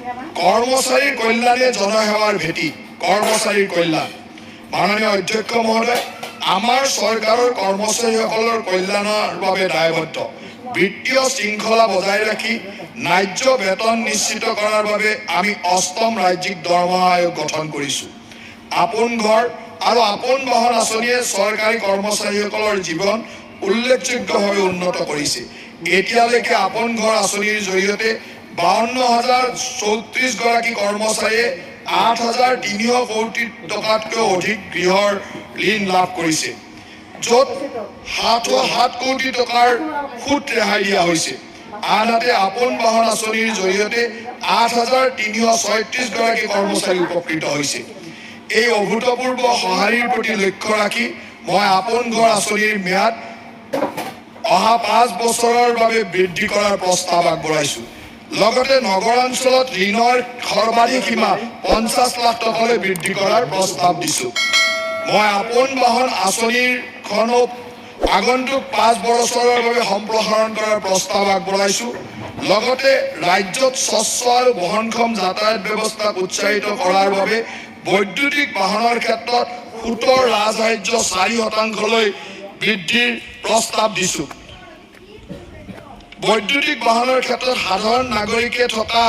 কৰ্মচাৰীৰ কল্যাণে জনসেৱাৰ ভেটি, কৰ্মচাৰীৰ কল্যাণ। মাননীয় অধ্যক্ষ মহোদয়, আমাৰ চৰকাৰৰ কৰ্মচাৰীসকলৰ কল্যাণৰ বাবে দায়বদ্ধ। বিত্তীয় শৃংখলা বজাই ৰাখি ন্যায্য বেতন নিশ্চিত কৰাৰ বাবে আমি ৮ম ৰাজ্যিক দৰমহা আয়োগ গঠন কৰিছোঁ। আপোন ঘৰ আৰু আপোন বাহন আঁচনিয়ে চৰকাৰী কৰ্মচাৰীসকলৰ জীৱন উল্লেখযোগ্যভাৱে উন্নত কৰিছে। এতিয়ালৈকে আপোন ঘৰ আঁচনিৰ জৰিয়তে ৫২,০৩৪ গৰাকী কৰ্মচাৰীয়ে ৮,৩০০ কোটি টকাতকৈ অধিক গৃহৰ ঋণ লাভ কৰিছে, য'ত ৭০৭ কোটি টকাৰ সুত ৰেহাই দিয়া হৈছে। আনহাতে আপোন বাহন আঁচনিৰ জৰিয়তে ৮,৩৩৬ গৰাকী কৰ্মচাৰী উপকৃত হৈছে। এই অভূতপূৰ্ব সঁহাৰিৰ প্ৰতি লক্ষ্য ৰাখি মই আপোন ঘৰ আঁচনিৰ ম্যাদ অহা ৫ বছৰৰ বাবে বৃদ্ধি কৰাৰ প্ৰস্তাৱ আগবঢ়াইছোঁ। লগতে নগৰাঞ্চলত ঋণৰ সৰ্বাধিক সীমা ৫০ লাখ টকালৈ বৃদ্ধি কৰাৰ প্ৰস্তাৱ দিছোঁ। মই আপোন বাহন আঁচনিখনো আগন্তুক ৫ বছৰৰ বাবে সম্প্ৰসাৰণ কৰাৰ প্ৰস্তাৱ আগবঢ়াইছোঁ। লগতে ৰাজ্যত স্বচ্ছ আৰু বহনক্ষম যাতায়াত ব্যৱস্থাক উৎসাহিত কৰাৰ বাবে বৈদ্যুতিক বাহনৰ ক্ষেত্ৰত সুতৰ ৰাজসাহায্য ৪% বৃদ্ধিৰ প্ৰস্তাৱ দিছোঁ। বৈদ্যুতিক বাহনৰ ক্ষেত্ৰত সাধাৰণ নাগৰিকে থকা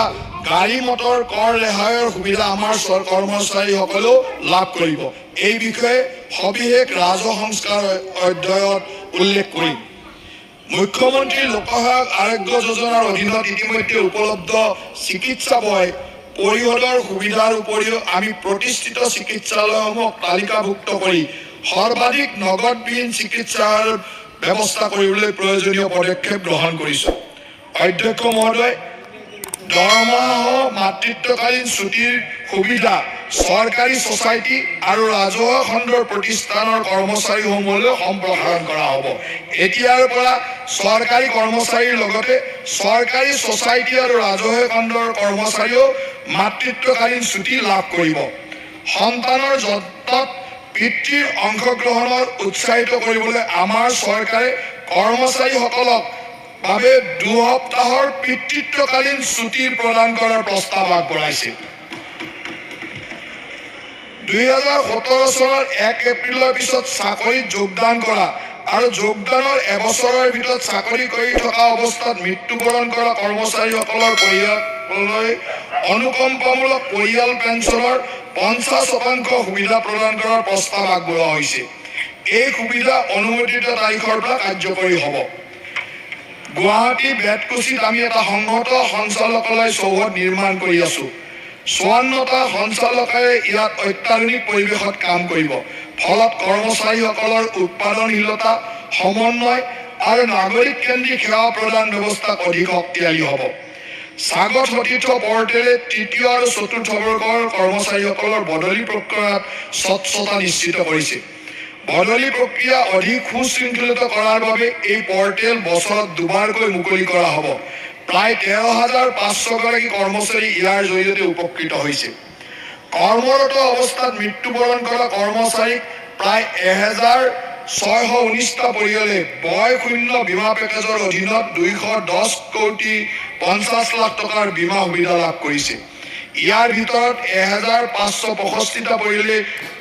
গাড়ী মটৰ কৰ ৰেহাইৰ সুবিধা আমাৰ কৰ্মচাৰীসকলেও লাভ কৰিব। এই বিষয়ে সবিশেষ ৰাজহ সংস্কাৰ অধ্যায়ত উল্লেখ কৰিম। মুখ্যমন্ত্ৰী লোকসহায়ক আৰোগ্য যোজনাৰ অধীনত ইতিমধ্যে উপলব্ধ চিকিৎসা ব্যয় পৰিশোধৰ সুবিধাৰ উপৰিও আমি প্ৰতিষ্ঠিত চিকিৎসালয়সমূহক তালিকাভুক্ত কৰি সৰ্বাধিক নগদবিহীন চিকিৎসাৰ ব্যৱস্থা কৰিবলৈ প্ৰয়োজনীয় পদক্ষেপ গ্ৰহণ কৰিছোঁ। অধ্যক্ষ মহোদয়, দৰমহাসহ মাতৃত্বকালীন ছুটিৰ সুবিধা চৰকাৰী ছ'চাইটি আৰু ৰাজহুৱা খণ্ডৰ প্ৰতিষ্ঠানৰ কৰ্মচাৰীসমূহলৈ সম্প্ৰসাৰণ কৰা হ'ব। এতিয়াৰ পৰা চৰকাৰী কৰ্মচাৰীৰ লগতে চৰকাৰী ছ'চাইটি আৰু ৰাজহুৱা খণ্ডৰ কৰ্মচাৰীয়েও মাতৃত্বকালীন ছুটি লাভ কৰিব। সন্তানৰ যত্নত পিতৃৰ অংশগ্ৰহণত উৎসাহিত কৰিবলৈ আমাৰ চৰকাৰে কৰ্মচাৰীসকলক বাবে ২ সপ্তাহৰ পিতৃত্বকালীন ছুটি প্ৰদান কৰাৰ প্ৰস্তাৱ আগবঢ়াইছে। ২০১৭ চনৰ ১ এপ্ৰিলৰ পিছত চাকৰিত যোগদান কৰা আৰু যোগদানৰ এবছৰৰ ভিতৰত চাকৰি কৰি থকা অৱস্থাত মৃত্যুবৰণ কৰা কৰ্মচাৰীসকলৰ পৰিয়াললৈ অনুকম্পামূলক পৰিয়াল পেঞ্চনৰ ৫০% সুবিধা প্ৰদান কৰাৰ প্ৰস্তাৱ আগবঢ়োৱা হৈছে। এই সুবিধা অনুমোদিত তাৰিখৰ পৰা কাৰ্যকৰী হ'ব। গুৱাহাটী বেতকুছিত আমি এটা সংহত সঞ্চালকালয় চৌহদ নিৰ্মাণ কৰি আছোঁ। ৫৪টা সঞ্চালকালয়ে ইয়াত অত্যাধুনিক পৰিৱেশত কাম কৰিব। ফলত কৰ্মচাৰীসকলৰ উৎপাদনশীলতা, সমন্বয় আৰু নাগৰিক কেন্দ্ৰিক সেৱা প্ৰদান ব্যৱস্থাক অধিক শক্তিশালী হ'ব। স্বাগত সতীৰ্থ পৰ্টেলে ৩য় আৰু ৪ৰ্থ বৰ্গৰ কৰ্মচাৰীসকলৰ বদলি প্ৰক্ৰিয়াত স্বচ্ছতা নিশ্চিত কৰিছে। বদলি প্ৰক্ৰিয়া অধিক সুশৃংখলিত কৰাৰ বাবে এই পৰ্টেল বছৰত ২বাৰকৈ মুকলি কৰা হ'ব। প্ৰায় ১৩,৫০০ গৰাকী কৰ্মচাৰী ইয়াৰ জৰিয়তে উপকৃত হৈছে। কৰ্মৰত অৱস্থাত মৃত্যুবৰণ কৰা কৰ্মচাৰীক প্ৰায় ১,৬১৯টা পৰিয়ালে বয়শূন্য বীমা পেকেজৰ অধীনত ২১০ কোটি ৫০ লাখ টকাৰ বীমা সুবিধা লাভ কৰিছে। ইয়াৰ ভিতৰত ১,৫৬৫টা পৰিয়ালে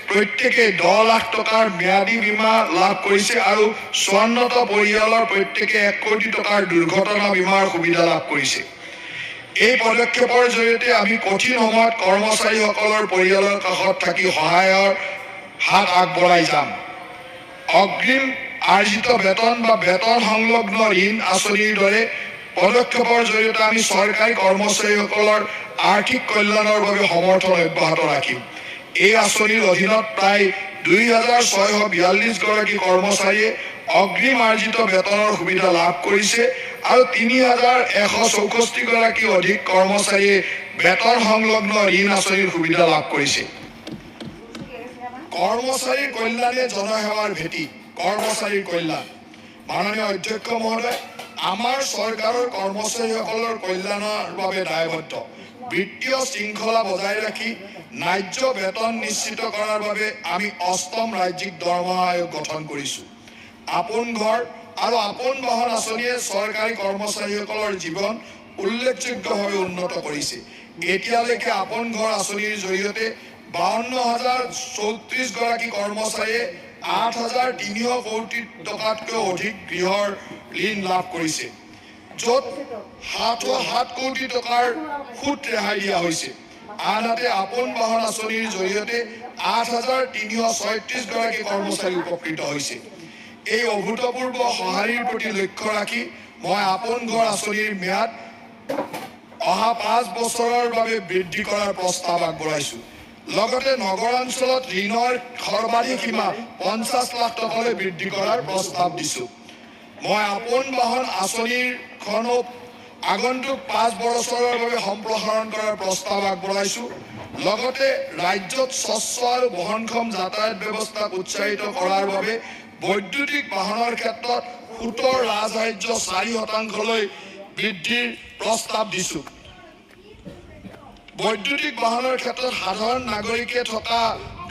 প্ৰত্যেকে ১০ লাখ টকাৰ ম্যাদী বীমা লাভ কৰিছে আৰু ৫৪টা পৰিয়ালৰ প্ৰত্যেকে ১ কোটি টকাৰ দুৰ্ঘটনা বীমাৰ সুবিধা লাভ কৰিছে। এই পদক্ষেপৰ জৰিয়তে আমি কঠিন সময়ত কৰ্মচাৰীসকলৰ পৰিয়ালৰ কাষত থাকি সহায়ৰ হাত আগবঢ়াই যাম। অগ্ৰিম আৰ্জিত বেতন বা বেতন সংলগ্ন ঋণ আঁচনিৰ দৰে পদক্ষেপৰ জৰিয়তে আমি চৰকাৰী কৰ্মচাৰীসকলৰ আৰ্থিক কল্যাণৰ বাবে সমৰ্থন অব্যাহত ৰাখিম। এই আঁচনিৰ অধীনত প্ৰায় ২,৬৪২ গৰাকী কৰ্মচাৰীয়ে অগ্ৰিম আৰ্জিত বেতনৰ সুবিধা লাভ কৰিছে আৰু ৩,১৬৪ গৰাকী অধিক কৰ্মচাৰীয়ে বেতন সংলগ্ন ঋণ আঁচনিৰ সুবিধা লাভ কৰিছে। কৰ্মচাৰীৰ কল্যাণে জনসেৱাৰ ভেটি, কৰ্মচাৰীৰ কল্যাণ। মাননীয় অধ্যক্ষ মহোদয়, আমাৰ চৰকাৰৰ কৰ্মচাৰীসকলৰ কল্যাণৰ বাবে দায়বদ্ধ। বিত্তীয় শৃংখলা বজাই ৰাখি ন্যায্য বেতন নিশ্চিত কৰাৰ বাবে আমি ৮ম ৰাজ্যিক দৰমহা আয়োগ গঠন কৰিছোঁ। আপোন ঘৰ আৰু আপোন বাহন আঁচনিয়ে চৰকাৰী কৰ্মচাৰীসকলৰ জীৱন উল্লেখযোগ্যভাৱে উন্নত কৰিছে। এতিয়ালৈকে আপোন ঘৰ আঁচনিৰ জৰিয়তে 52,034 গৰাকী কৰ্মচাৰীয়ে 8,300 কোটি টকাতকৈ অধিক গৃহৰ ঋণ লাভ কৰিছে, য'ত 7 কোটি টকাৰ সুত ৰেহাই দিয়া হৈছে। আনহাতে আপোন বাহন আঁচনিৰ জৰিয়তে 8,336 গৰাকী কৰ্মচাৰী উপকৃত হৈছে। এই অভূতপূৰ্ব সঁহাৰিৰ প্ৰতি লক্ষ্য ৰাখি মই আপোন ঘৰ আঁচনিৰ ম্যাদ অহা 5 বছৰৰ বাবে বৃদ্ধি কৰাৰ প্ৰস্তাৱ আগবঢ়াইছো। লগতে নগৰাঞ্চলত ঋণৰ সৰ্বাধিক সীমা 50 লাখ টকালৈ বৃদ্ধি কৰাৰ প্ৰস্তাৱ দিছো। মই আপোন বাহন আঁচনিখনো আগন্তুক 5 বছৰৰ বাবে সম্প্ৰসাৰণ কৰাৰ প্ৰস্তাৱ আগবঢ়াইছো। লগতে ৰাজ্যত স্বচ্ছ আৰু বহনক্ষম যাতায়াত ব্যৱস্থাক উৎসাহিত কৰাৰ বাবে বৈদ্যুতিক বাহনৰ ক্ষেত্ৰত সুতৰ ৰাজসাহায্য 4% বৃদ্ধিৰ প্ৰস্তাৱ দিছো। বৈদ্যুতিক বাহনৰ ক্ষেত্ৰত সাধাৰণ নাগৰিকে থকা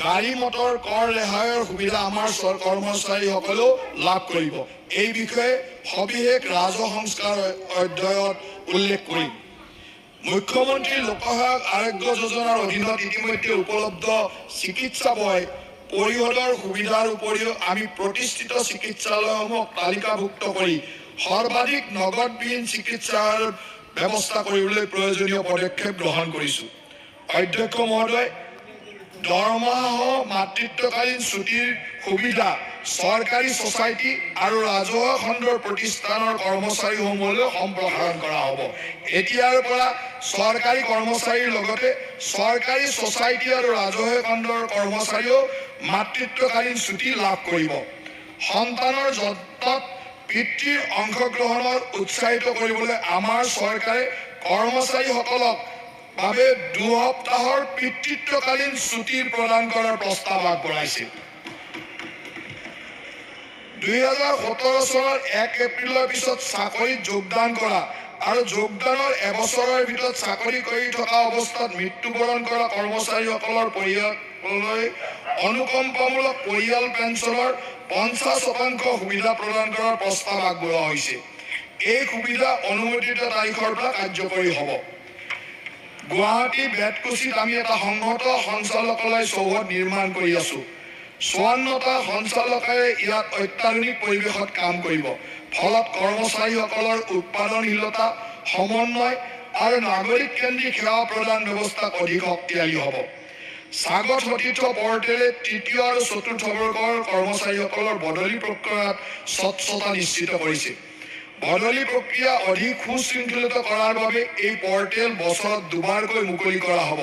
গাড়ী মটৰ কৰ ৰেহাইৰ সুবিধা আমাৰ কৰ্মচাৰীসকলেও লাভ কৰিব। এই বিষয়ে সবিশেষ ৰাজহ সংস্কাৰ অধ্যায়ত উল্লেখ কৰিম। মুখ্যমন্ত্ৰী লোকসহায়ক আৰোগ্য যোজনাৰ অধীনত ইতিমধ্যে উপলব্ধ চিকিৎসা ব্যয় পৰিশোধৰ সুবিধাৰ উপৰিও আমি প্ৰতিষ্ঠিত চিকিৎসালয়সমূহক তালিকাভুক্ত কৰি সৰ্বাধিক নগদবিহীন চিকিৎসাৰ ব্যৱস্থা কৰিবলৈ প্ৰয়োজনীয় পদক্ষেপ গ্ৰহণ কৰিছো। অধ্যক্ষ মহোদয়, দৰমহাসহ মাতৃত্বকালীন ছুটিৰ সুবিধা চৰকাৰী ছ'চাইটি আৰু ৰাজহুৱা খণ্ডৰ প্ৰতিষ্ঠানৰ কৰ্মচাৰীসমূহলৈ সম্প্ৰসাৰণ কৰা হ'ব। এতিয়াৰ পৰা চৰকাৰী কৰ্মচাৰীৰ লগতে চৰকাৰী ছ'চাইটি আৰু ৰাজহুৱা খণ্ডৰ কৰ্মচাৰীয়েও মাতৃত্বকালীন ছুটি লাভ কৰিব। সন্তানৰ যত্নত পিতৃৰ অংশগ্ৰহণৰ উৎসাহিত কৰিবলৈ আমাৰ চৰকাৰে কৰ্মচাৰীসকলক বাবে 2 সপ্তাহৰ পিতৃত্বকালীন ছুটি প্ৰদান কৰাৰ প্ৰস্তাৱ আগবঢ়াইছে। 2017 চনৰ 1 এপ্ৰিলৰ পিছত চাকৰিত যোগদান কৰা আৰু যোগদানৰ এবছৰৰ ভিতৰত চাকৰি কৰি থকা অৱস্থাত মৃত্যুবৰণ কৰা কৰ্মচাৰীসকলৰ পৰিয়াললৈ অনুকম্পামূলক পৰিয়াল পেঞ্চনৰ 50% সুবিধা প্ৰদান কৰাৰ প্ৰস্তাৱ আগবঢ়োৱা হৈছে। এই সুবিধা অনুমোদিত তাৰিখৰ পৰা কাৰ্যকৰী হ'ব। গুৱাহাটী বেতকুছিত আমি এটা সংহত সঞ্চালকালয় চৌহদ নিৰ্মাণ কৰি আছো। 54টা সঞ্চালকালয়ে ইয়াত অত্যাধুনিক পৰিৱেশত কাম কৰিব। ফলত কৰ্মচাৰীসকলৰ উৎপাদনশীলতা, সমন্বয় আৰু নাগৰিক কেন্দ্ৰিক সেৱা প্ৰদান ব্যৱস্থা অধিক শক্তিশালী হ'ব। স্বাগত সতীৰ্থ পৰ্টেলে 3য় আৰু 4ৰ্থ বৰ্গৰ কৰ্মচাৰীসকলৰ বদলি প্ৰক্ৰিয়াত স্বচ্ছতা নিশ্চিত কৰিছে। বদলি প্ৰক্ৰিয়া অধিক সুশৃংখলিত কৰাৰ বাবে এই পৰ্টেল বছৰত 2বাৰকৈ মুকলি কৰা হ'ব।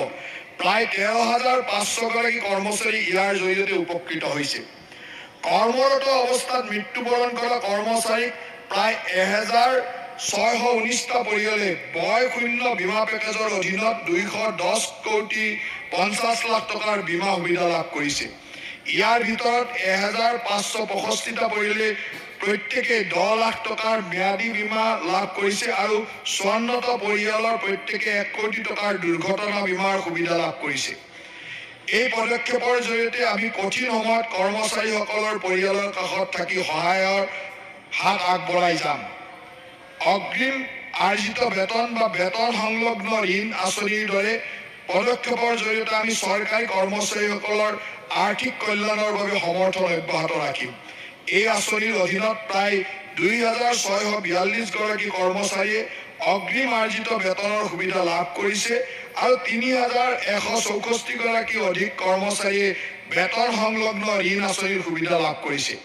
প্ৰায় 13,500 গৰাকী কৰ্মচাৰী ইয়াৰ জৰিয়তে উপকৃত হৈছে। কৰ্মৰত অৱস্থাত মৃত্যুবৰণ কৰা কৰ্মচাৰীক প্ৰায় 1,619টা পৰিয়ালে বয়শূন্য বীমা পেকেজৰ অধীনত 210 কোটি 50 লাখ টকাৰ বীমা সুবিধা লাভ কৰিছে। ইয়াৰ ভিতৰত 1,565টা পৰিয়ালে প্ৰত্যেকে 10 লাখ টকাৰ ম্যাদী বীমা লাভ কৰিছে আৰু 54টা পৰিয়ালৰ প্ৰত্যেকে 1 কোটি টকাৰ দুৰ্ঘটনা বীমাৰ সুবিধা লাভ কৰিছে। এই পদক্ষেপৰ জৰিয়তে আমি কঠিন সময়ত কৰ্মচাৰীসকলৰ পৰিয়ালৰ কাষত থাকি সহায়ৰ হাত আগবঢ়াই যাম। অগ্ৰিম আৰ্জিত বেতন বা বেতন সংলগ্ন ঋণ আঁচনিৰ দৰে পদক্ষেপৰ জৰিয়তে আমি চৰকাৰী কৰ্মচাৰীসকলৰ আৰ্থিক কল্যাণৰ বাবে সমৰ্থন অব্যাহত ৰাখিম। এই আঁচনিৰ অধীনত প্ৰায় 2,642 গৰাকী কৰ্মচাৰীয়ে অগ্ৰিম আৰ্জিত বেতনৰ সুবিধা লাভ কৰিছে আৰু 3,164 গৰাকী অধিক কৰ্মচাৰীয়ে বেতন সংলগ্ন ঋণ আঁচনিৰ সুবিধা লাভ কৰিছে।